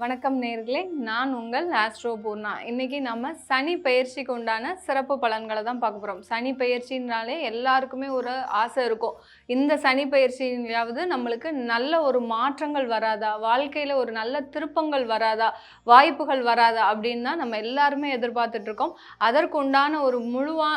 வணக்கம் நேர்களே, நான் உங்கள் ஆஸ்ட்ரோ பூர்ணா. இன்னைக்கு நம்ம சனி பெயர்ச்சிக்கு உண்டான சிறப்பு பலன்களை தான் பார்க்க போகிறோம். சனி பெயர்ச்சினாலே எல்லாருக்குமே ஒரு ஆசை இருக்கும். இந்த சனி பெயர்ச்சியாவது நம்மளுக்கு நல்ல ஒரு மாற்றங்கள் வராதா, வாழ்க்கையில் ஒரு நல்ல திருப்பங்கள் வராதா, வாய்ப்புகள் வராதா அப்படின்னு தான் நம்ம எல்லாருமே எதிர்பார்த்துட்டு இருக்கோம். அதற்கு உண்டான ஒரு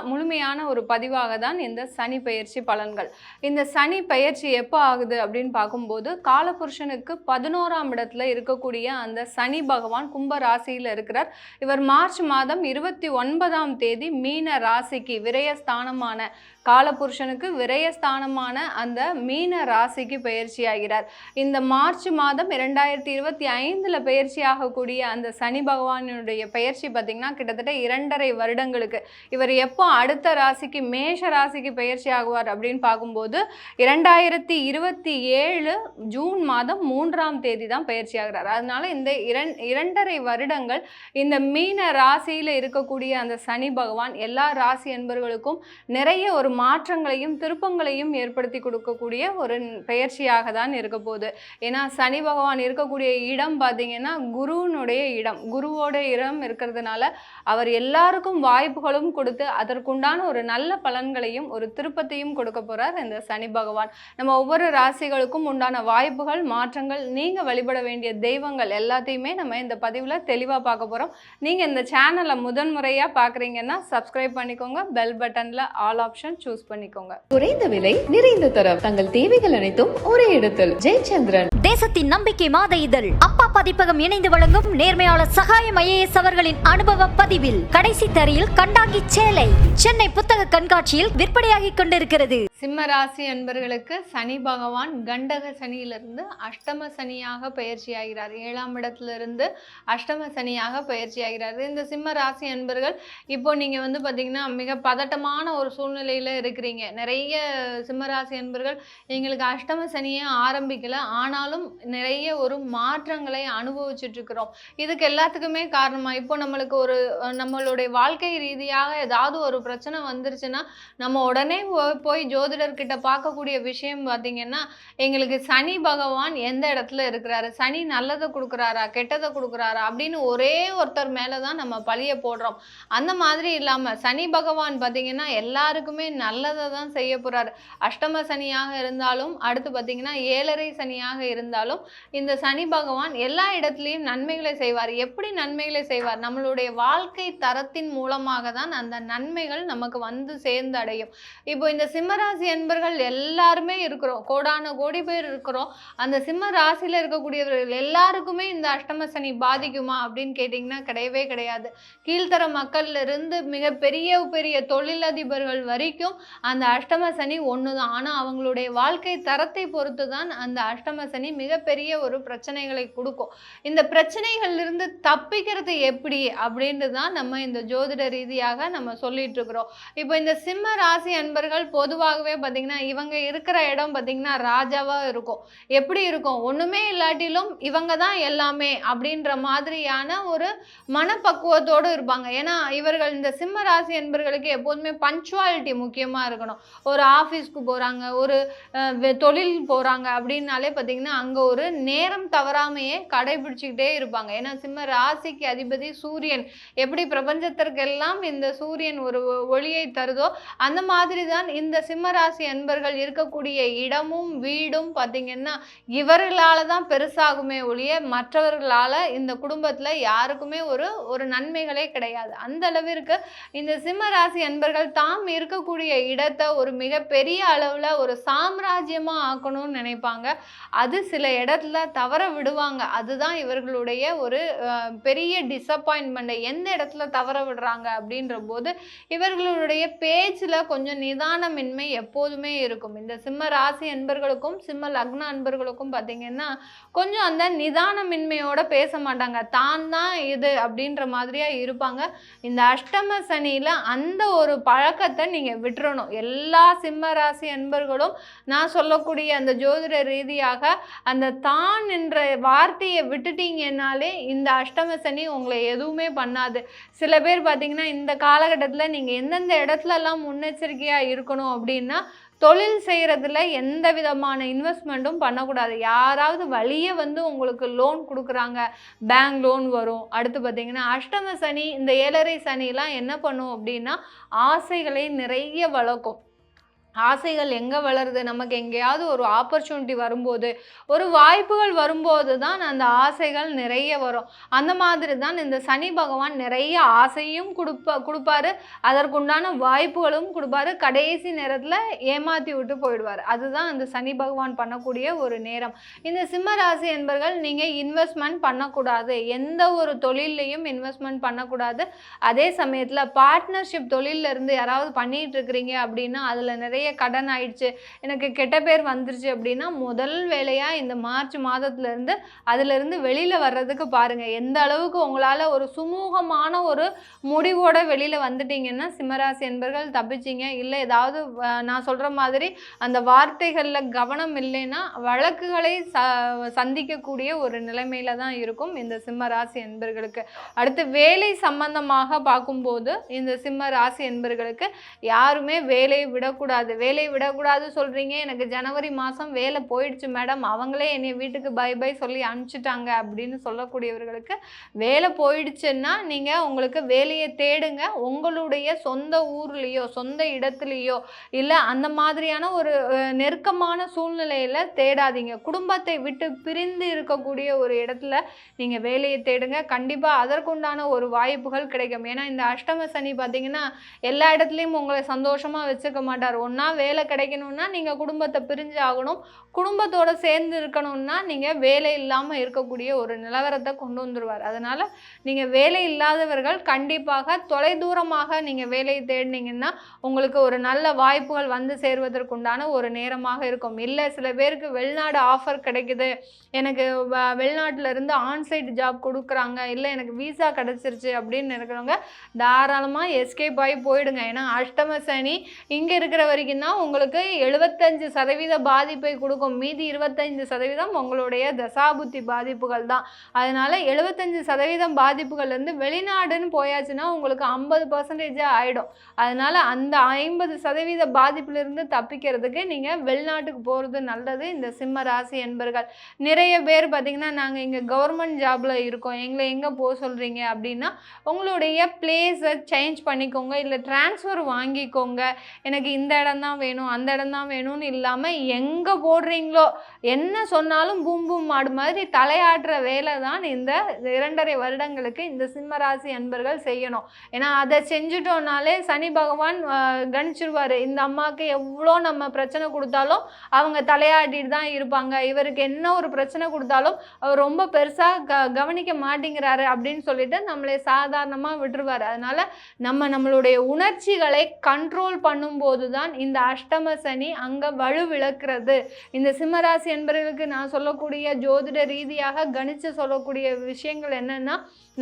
முழுமையான ஒரு பதிவாக தான் இந்த சனி பெயர்ச்சி பலன்கள். இந்த சனி பெயர்ச்சி எப்போ ஆகுது அப்படின்னு பார்க்கும்போது, காலபுருஷனுக்கு 11ஆம் இடத்துல இருக்கக்கூடிய அந்த சனி பகவான் கும்ப ராசியில் இருக்கிறார். இவர் மார்ச் மாதம் 29ஆம் தேதி மீன ராசிக்கு விரயஸ்தானமான காலபுருஷனுக்கு விரயஸ்தானமான அந்த மீன ராசிக்கு பயிற்சி ஆகிறார். இந்த மார்ச் மாதம் 2025 பயிற்சி ஆகக்கூடிய அந்த சனி பகவானுடைய பயிற்சி பார்த்தீங்கன்னா கிட்டத்தட்ட 2.5 வருடங்களுக்கு. இவர் எப்போ அடுத்த ராசிக்கு மேஷ ராசிக்கு பயிற்சி ஆகுவார் அப்படின்னு பார்க்கும்போது 2027 ஜூன் மாதம் 3ஆம் தேதி தான் பயிற்சி ஆகிறார். அதனால இந்த 2.5 வருடங்கள் இந்த மீன ராசியில் இருக்கக்கூடிய அந்த சனி பகவான் எல்லா ராசி என்பவர்களுக்கும் நிறைய ஒரு மாற்றங்களையும் திருப்பங்களையும் ஏற்படுத்தி கொடுக்கக்கூடிய ஒரு பெயர்ச்சியாக தான் இருக்க போகுது. ஏன்னா சனி பகவான் இருக்கக்கூடிய இடம் பார்த்தீங்கன்னா குருவினுடைய இடம், குருவோட இடம் இருக்கிறதுனால அவர் எல்லாருக்கும் வாய்ப்புகளும் கொடுத்து அதற்குண்டான ஒரு நல்ல பலன்களையும் ஒரு திருப்பத்தையும் கொடுக்க போறார் இந்த சனி பகவான். நம்ம ஒவ்வொரு ராசிகளுக்கும் உண்டான வாய்ப்புகள் மாற்றங்கள் நீங்க வழிபட வேண்டிய தெய்வங்கள் எல்லாத்தையுமே நம்ம இந்த பதிவுல தெளிவா பார்க்க போறோம். நீங்க இந்த சேனலை முதன்முறையா பாக்குறீங்கன்னா சப்ஸ்கிரைப் பண்ணிக்கோங்க, பெல் பட்டன்ல ஆல் ஆப்ஷன் சூஸ் பண்ணிக்கோங்க. குறைந்த விலை நிறைந்த தரம், தங்கள் தேவைகள் அனைத்தும் ஒரே இடத்தில். ஜெயச்சந்திரன் தேசத்தின் நம்பிக்கை மாத இதழ் அப்பா பதிப்பகம் இணைந்து வழங்கும் நேர்மையாளர் சகாயம் IAS அவர்களின் அனுபவ பதிவில் கடைசி தரையில் கண்டாங்கி சேலை சென்னை புத்தக கண்காட்சியில் விற்பனையாகிக் கொண்டிருக்கிறது. சிம்ம ராசி என்பவர்களுக்கு சனி பகவான் கண்டக சனியிலிருந்து அஷ்டம சனியாக பயிற்சி ஆகிறார். 7ஆம் இடத்திலிருந்து அஷ்டம சனியாக பயிற்சி ஆகிறார். இந்த சிம்ம ராசி என்பவர்கள் இப்போ நீங்க பார்த்தீங்கன்னா மிக பதட்டமான ஒரு சூழ்நிலையில இருக்கிறீங்க. நிறைய சிம்மராசி என்பவர்கள் எங்களுக்கு அஷ்டம சனியே ஆரம்பிக்கல, ஆனாலும் நிறைய ஒரு மாற்றங்களை அனுபவிச்சுட்டு இருக்கிறோம். இதுக்கு எல்லாத்துக்குமே காரணமா இப்போ நம்மளுடைய வாழ்க்கை ரீதியாக ஏதாவது ஒரு பிரச்சனை வந்துருச்சுன்னா நம்ம உடனே போய் ஜோதிடர்கிட்ட பார்க்கக்கூடிய விஷயம் பார்த்தீங்கன்னா, எங்களுக்கு சனி பகவான் எந்த இடத்துல இருக்கிறாரு, சனி நல்லதை கொடுக்குறாரா கெட்டதை கொடுக்குறாரா அப்படின்னு ஒரே ஒருத்தர் மேலதான் நம்ம பழிய போடுறோம். அந்த மாதிரி இல்லாம சனி பகவான் பார்த்தீங்கன்னா எல்லாருக்குமே நல்லதை தான் செய்ய போறாரு. அஷ்டம சனியாக இருந்தாலும் அடுத்து பார்த்தீங்கன்னா 7.5 சனியாக இருந்தாலும் இந்த சனி பகவான் எல்லா இடத்துலையும் நன்மைகளை செய்வார். எப்படி நன்மைகளை செய்வார்? நம்மளுடைய வாழ்க்கை தரத்தின் மூலமாக தான் அந்த நன்மைகள் நமக்கு வந்து சேர்ந்து அடையும். இப்போ இந்த சிம்மராசி என்பர்கள் எல்லாருமே இருக்கிறோம், கோடான கோடி பேர் இருக்கிறோம். அந்த சிம்ம ராசியில இருக்கக்கூடியவர்கள் எல்லாருக்குமே இந்த அஷ்டம சனி பாதிக்குமா அப்படின்னு கேட்டிங்கன்னா கிடையவே கிடையாது. கீழ்த்தர மக்கள்ல இருந்து மிக பெரிய தொழிலதிபர்கள் வரைக்கும் அந்த அஷ்டம சனி ஒண்ணுதான். ஆனா அவங்களுடைய வாழ்க்கை தரத்தை பொறுத்து தான் அந்த அஷ்டம சனி மிகப்பெரிய ஒரு பிரச்சனைகளை கொடுக்கும். இந்த பிரச்சனைகள்ல இருந்து தப்பிக்கிறது எப்படி அப்படின்ட்டு தான் நம்ம இந்த ஜோதிட ரீதியாக நம்ம சொல்லிட்டு இருக்கிறோம். இப்போ இந்த சிம்ம ராசி அன்பர்கள் பொதுவாகவே பார்த்தீங்கன்னா இவங்க இருக்கிற இடம் பார்த்தீங்கன்னா ராஜாவா இருக்கும். எப்படி இருக்கும்? ஒண்ணுமே இல்லாட்டிலும் இவங்க தான் எல்லாமே அப்படின்ற மாதிரியான ஒரு மனப்பக்குவத்தோடு இருப்பாங்க. ஏன்னா இவர்கள் இந்த சிம்ம ராசி என்பர்களுக்கு எப்போதுமே பஞ்சுவாலிட்டி முக்கியமா இருக்கணும். ஒரு ஆஃபீஸ்க்கு போறாங்க, ஒரு தொழில் போறாங்க அப்படின்னாலே பார்த்தீங்கன்னா அங்க ஒரு நேரம் தவறாமையே கடைபிடிச்சுக்கிட்டே இருப்பாங்க. ஏன்னா சிம்ம ராசிக்கு அதிபதி சூரியன். எப்படி பிரபஞ்சத்திற்கெல்லாம் இந்த சூரியன் ஒரு ஒளியை தருதோ அந்த மாதிரி தான் இந்த சிம்ம ராசி அன்பர்கள் இருக்கக்கூடிய இடமும் வீடும் பார்த்தீங்கன்னா இவர்களால தான் பெருசாகுமே ஒழிய மற்றவர்களால இந்த குடும்பத்துல யாருக்குமே ஒரு நன்மைகளே கிடையாது. அந்த அளவிற்கு இந்த சிம்ம ராசி அன்பர்கள் தாம் இருக்கக்கூடிய இடத்தை ஒரு மிகப்பெரிய அளவுல ஒரு சாம்ராஜ்யமா ஆக்கணும்னு நினைப்பாங்க. அது சில இடத்துல தவற விடுவாங்க. அதுதான் இவர்களுடைய ஒரு பெரிய டிசப்பாயின்மெண்ட். எந்த இடத்துல தவற விடுறாங்க அப்படின்ற போது இவர்களுடைய பேச்சுல கொஞ்சம் நிதானமின்மை எப்போதுமே இருக்கும். இந்த சிம்ம ராசி அன்பர்களுக்கும் சிம்ம லக்ன அன்பர்களுக்கும் பார்த்தீங்கன்னா கொஞ்சம் அந்த நிதானமின்மையோட பேச மாட்டாங்க. தான் இது அப்படின்ற மாதிரியா இருப்பாங்க. இந்த அஷ்டம சனியில அந்த ஒரு பழக்கத்தை நீங்க விட்டுறணும். எல்லா சிம்ம ராசி அன்பர்களும் நான் சொல்லக்கூடிய அந்த ஜோதிட ரீதியாக அந்த தான் என்ற வார்த்தையை விட்டுட்டீங்கன்னாலே இந்த அஷ்டம சனி உங்களை எதுவுமே பண்ணாது. சில பேர் பார்த்தீங்கன்னா இந்த காலகட்டத்தில் நீங்கள் எந்தெந்த இடத்துலலாம் முன்னெச்சரிக்கையாக இருக்கணும் அப்படின்னா தொழில் செய்கிறதுல எந்த விதமான இன்வெஸ்ட்மெண்ட்டும் பண்ணக்கூடாது. யாராவது வழியே வந்து உங்களுக்கு லோன் கொடுக்குறாங்க, பேங்க் லோன் வரும். அடுத்து பார்த்தீங்கன்னா அஷ்டம சனி, இந்த 7.5 சனிலாம் என்ன பண்ணும் அப்படின்னா ஆசைகளை நிறைய வளர்க்கும். ஆசைகள் எங்கே வளருது? நமக்கு எங்கேயாவது ஒரு ஆப்பர்ச்சுனிட்டி வரும்போது, ஒரு வாய்ப்புகள் வரும்போது தான் அந்த ஆசைகள் நிறைய வரும். அந்த மாதிரி தான் இந்த சனி பகவான் நிறைய ஆசையும் கொடுப்பாரு, அதற்குண்டான வாய்ப்புகளும் கொடுப்பாரு. கடைசி நேரத்தில் ஏமாற்றி விட்டு போயிடுவார். அதுதான் அந்த சனி பகவான் பண்ணக்கூடிய ஒரு நேரம். இந்த சிம்ம ராசி என்பர்கள் நீங்கள் இன்வெஸ்ட்மெண்ட் பண்ணக்கூடாது, எந்த ஒரு தொழிலையும் இன்வெஸ்ட்மெண்ட் பண்ணக்கூடாது. அதே சமயத்தில் பார்ட்னர்ஷிப் தொழிலில் இருந்து யாராவது பண்ணிகிட்டு இருக்கிறீங்க அப்படின்னா அதில் நிறைய கடன் ஆயிடுச்சு, எனக்கு கெட்ட பேர் வந்துருச்சு அப்படின்னா முதல் வேலையாக இந்த மார்ச் மாதத்துலேருந்து அதிலிருந்து வெளியில் வர்றதுக்கு பாருங்கள். எந்த அளவுக்கு உங்களால் ஒரு சுமூகமான ஒரு முடிவோட வெளியில் வந்துட்டீங்கன்னா சிம்மராசி என்பர்கள் தப்பிச்சிங்க. இல்லை ஏதாவது நான் சொல்கிற மாதிரி அந்த வார்த்தைகளில் கவனம் இல்லைன்னா வழக்குகளை சந்திக்கக்கூடிய ஒரு நிலைமையில தான் இருக்கும் இந்த சிம்ம ராசி என்பர்களுக்கு. அடுத்து வேலை சம்பந்தமாக பார்க்கும்போது இந்த சிம்ம ராசி என்பர்களுக்கு யாருமே வேலையை விடக்கூடாது. வேலையை விடக்கூடாது சொல்கிறீங்க, எனக்கு ஜனவரி மாதம் வேலை போயிடுச்சு மேடம், அவங்களே என்னை வீட்டுக்கு பை பை சொல்லி அனுப்பிச்சிட்டாங்க அப்படின்னு சொல்லக்கூடியவர்களுக்கு வேலை போயிடுச்சுன்னா நீங்கள் உங்களுக்கு வேலையை தேடுங்க. உங்களுடைய சொந்த ஊர்லேயோ சொந்த இடத்துலையோ இல்லை அந்த மாதிரியான ஒரு நெருக்கமான சூழ்நிலையில் தேடாதீங்க. குடும்பத்தை விட்டு பிரிந்து இருக்கக்கூடிய ஒரு இடத்துல நீங்கள் வேலையை தேடுங்க. கண்டிப்பாக அதற்குண்டான ஒரு வாய்ப்புகள் கிடைக்கும். ஏன்னா இந்த அஷ்டம சனி பார்த்தீங்கன்னா எல்லா இடத்துலையும் உங்களை சந்தோஷமாக வச்சுக்க மாட்டார். ஒன்றா வேலை கிடைக்கணும்னா நீங்கள் குடும்பத்தை பிரிஞ்சு ஆகணும், குடும்பத்தோடு சேர்ந்து இருக்கணும்னா நீங்கள் வேலை இல்லாமல் இருக்கக்கூடிய ஒரு நிலவரத்தை கொண்டு வந்துடுவார். அதனால் நீங்கள் வேலை இல்லாதவர்கள் கண்டிப்பாக தொலைதூரமாக நீங்கள் வேலையை தேடினீங்கன்னா உங்களுக்கு ஒரு நல்ல வாய்ப்புகள் வந்து சேர்வதற்குண்டான ஒரு நேரமாக இருக்கும். இல்லை சில பேருக்கு வெளிநாடு ஆஃபர் கிடைக்குது, எனக்கு வெளிநாட்டிலேருந்து ஆன்சைட் ஜாப் கொடுக்குறாங்க, இல்லை எனக்கு வீசா கிடச்சிருச்சு அப்படின்னு இருக்கிறவங்க தாராளமாக எஸ்கேப் ஆகி போயிடுங்க. ஏன்னா அஷ்டம சனி இங்கே இருக்கிற வரைக்கும் தான் உங்களுக்கு 75% பாதிப்பை கொடுக்கும். மீதி 25% உங்களுடைய தசாபுத்தி பாதிப்புகள் தான். அதனால 75% பாதிப்புகள்லேருந்து வெளிநாடுன்னு போயாச்சுன்னா உங்களுக்கு 50% ஆகிடும். அதனால அந்த 50% பாதிப்பிலிருந்து தப்பிக்கிறதுக்கு நீங்கள் வெளிநாட்டுக்கு போகிறது நல்லது. இந்த சிம்ம ராசி என்பர்கள் நிறைய பேர் பார்த்தீங்கன்னா நாங்கள் இங்கே கவர்மெண்ட் ஜாபில் இருக்கோம், எங்களை எங்கே போக சொல்கிறீங்க அப்படின்னா உங்களுடைய பிளேஸை சேஞ்ச் பண்ணிக்கோங்க, இல்லை டிரான்ஸ்ஃபர் வாங்கிக்கோங்க. எனக்கு இந்த இடம் தான் வேணும், அந்த இடம் தான் வேணும்னு இல்லாமல் எங்கே போடுறீங்களோ என்ன சொன்னாலும் பூம் பூம் மாடு மாதிரி தலையாடுற வேலை தான் இந்த 2.5 வருடங்களுக்கு இந்த சிம்மராசி அன்பர்கள் செய்யணும். ஏன்னா அதை செஞ்சுட்டோம்னாலே சனி பகவான் கணிச்சிருவார். இந்த அம்மாவுக்கு எவ்வளோ நம்ம பிரச்சனை கொடுத்தாலும் அவங்க தலையாடிட்டு தான் இருப்பாங்க, இவருக்கு என்ன ஒரு பிரச்சனை கொடுத்தாலும் அவர் ரொம்ப பெருசாக கவனிக்க மாட்டேங்கிறாரு அப்படின்னு சொல்லிட்டு நம்மளை சாதாரணமாக விட்டுருவார். அதனால் நம்மளுடைய உணர்ச்சிகளை கண்ட்ரோல் பண்ணும்போது தான் இந்த அஷ்டம சனி அங்கே வலுவிழக்கிறது. இந்த சிம்மராசி என்பவர்களுக்கு நான் சொல்லக்கூடிய ஜோதிட ரீதியாக கணிச்சு சொல்லக்கூடிய விஷயங்கள் என்னன்னா,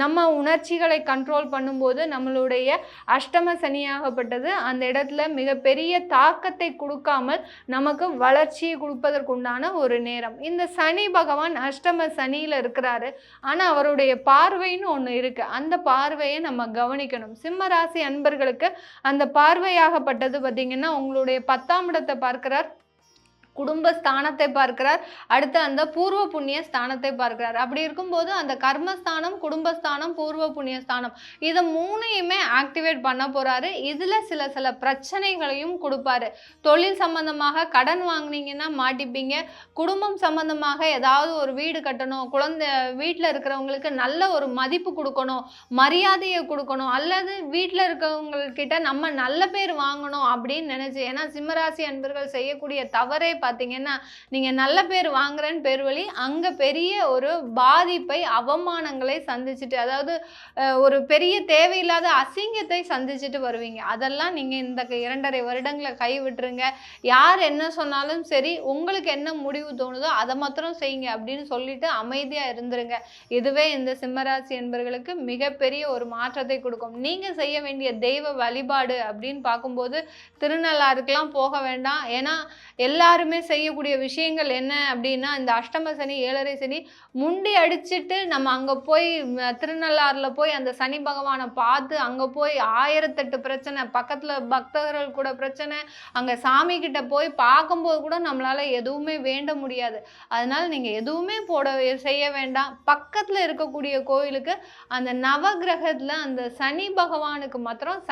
நம்ம உணர்ச்சிகளை கண்ட்ரோல் பண்ணும்போது நம்மளுடைய அஷ்டம சனியாகப்பட்டது அந்த இடத்துல மிகப்பெரிய தாக்கத்தை கொடுக்காமல் நமக்கு வளர்ச்சியை கொடுப்பதற்குண்டான ஒரு நேரம். இந்த சனி பகவான் அஷ்டம சனியில் இருக்கிறாரு, ஆனால் அவருடைய பார்வைன்னு ஒன்று இருக்கு. அந்த பார்வையை நம்ம கவனிக்கணும். சிம்ம ராசி அன்பர்களுக்கு அந்த பார்வையாகப்பட்டது பார்த்தீங்கன்னா உங்களுடைய 10ஆம் இடத்தை பார்க்கிறார், குடும்ப ஸ்தானத்தை பார்க்கிறார், அடுத்து அந்த பூர்வ புண்ணிய ஸ்தானத்தை பார்க்கிறார். அப்படி இருக்கும்போது அந்த கர்மஸ்தானம், குடும்பஸ்தானம், பூர்வ புண்ணிய ஸ்தானம் இதை 3யுமே ஆக்டிவேட் பண்ண போறாரு. இதுல சில பிரச்சனைகளையும் கொடுப்பாரு. தொழில் சம்பந்தமாக கடன் வாங்கினீங்கன்னா மாட்டிப்பீங்க, குடும்பம் சம்பந்தமாக ஏதாவது ஒரு வீடு கட்டணும், குழந்தை வீட்டில் இருக்கிறவங்களுக்கு நல்ல ஒரு மதிப்பு கொடுக்கணும், மரியாதையை கொடுக்கணும், அல்லது வீட்டில் இருக்கிறவங்கக்கிட்ட நம்ம நல்ல பேர் வாங்கணும் அப்படின்னு நினைச்சு. ஏன்னா சிம்மராசி அன்பர்கள் செய்யக்கூடிய தவறே பார்த்தீங்கன்னா நீங்கள் நல்ல பேர் வாங்குறேன்னு பேர் வழி அங்கே பெரிய ஒரு பாதிப்பை அவமானங்களை சந்திச்சுட்டு, அதாவது ஒரு பெரிய தேவையில்லாத அசிங்கத்தை சந்திச்சுட்டு வருவீங்க. அதெல்லாம் நீங்கள் இந்த 2.5 வருடங்களை கை விட்டுருங்க. யார் என்ன சொன்னாலும் சரி, உங்களுக்கு என்ன முடிவு தோணுதோ அதை மாத்திரம் செய்யுங்க அப்படின்னு சொல்லிட்டு அமைதியாக இருந்துருங்க. இதுவே இந்த சிம்மராசி என்பவர்களுக்கு மிகப்பெரிய ஒரு மாற்றத்தை கொடுக்கும். நீங்கள் செய்ய வேண்டிய தெய்வ வழிபாடு அப்படின்னு பார்க்கும்போது திருநள்ளாறுக்கெல்லாம் போக வேண்டாம். ஏன்னா எல்லாருமே எல்லாருமே செய்யக்கூடிய விஷயங்கள் என்ன அப்படின்னா, இந்த அஷ்டம சனி, ஏழரை சனி முண்டி அடிச்சுட்டு நம்ம அங்க போய் திருநள்ளாறுல போய் அந்த சனி பகவானை பார்த்து அங்க போய் 1008 பிரச்சனை, பக்கத்துல பக்தர்கள் கூட பிரச்சனை, அங்க சாமி கிட்ட போய் பார்க்கும்போது கூட நம்மளால எதுவுமே வேண்ட முடியாது. அதனால நீங்க எதுவுமே செய்ய வேண்டாம். பக்கத்துல இருக்கக்கூடிய கோயிலுக்கு அந்த நவகிரகத்துல அந்த சனி பகவானுக்கு மாத்திரம்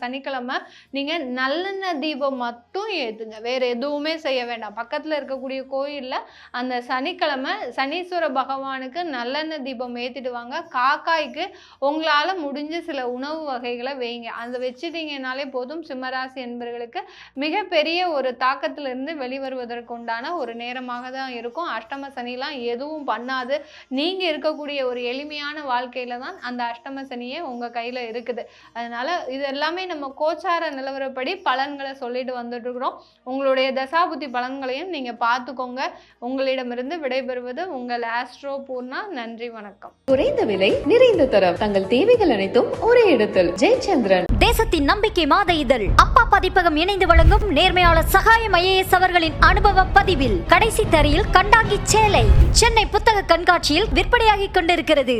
சனிக்கிழமை நீங்க நல்லெண்ணெய் தீபம் மட்டும் ஏத்துங்க. வேற எதுவுமே செய்ய வேண்டாம். பக்கத்துல இருக்கக்கூடிய கோயில்ல அந்த சனிக்கிழமை சனீஸ்வர பகவானுக்கு நல்லெண்ணெய் தீபம் ஏத்திட்டு வாங்க. காக்காய்க்கு உங்களால முடிஞ்ச சில உணவு வகைகளை வைங்க. அந்த வச்சுட்டீங்கனாலே போதும். சிம்மராசி என்பவர்களுக்கு மிகப்பெரிய ஒரு தாக்கத்திலிருந்து வெளிவருவதற்கு உண்டான ஒரு நேரமாக தான் இருக்கும். அஷ்டம சனிலாம் எதுவும் பண்ணாது. நீங்க இருக்கக்கூடிய ஒரு எளிமையான வாழ்க்கையில தான் அந்த அஷ்டம சனியே உங்க கையில இருக்குது. அதனால இது எல்லாமே நம்ம கோச்சார நிலவரப்படி பலன்களை சொல்லிட்டு வந்துட்டு இருக்கிறோம். உங்களுடைய தசாபுத்தி பலன்களையும் நீங்க பார்த்துக்கோங்க. உங்களிடமிருந்து விடைபெறுவது உங்கள் ஆஸ்ட்ரோ பூர்ணா. நன்றி, வணக்கம். குறைந்த விலை, நிறைந்த தரம், தங்கள் தேவைகள் அனைத்தும் ஒரே இடத்தில். ஜெயச்சந்திரன். தேசத்தின் நம்பிக்கை மாத இதழ் அப்பா பதிப்பகம் இணைந்து வழங்கும் நேர்மையாளர் சகாயம் IAS அவர்களின் அனுபவ பதிவில் கடைசி தரையில் கண்டாங்கி சேலை சென்னை புத்தக கண்காட்சியில் விற்பனையாகிக் கொண்டிருக்கிறது.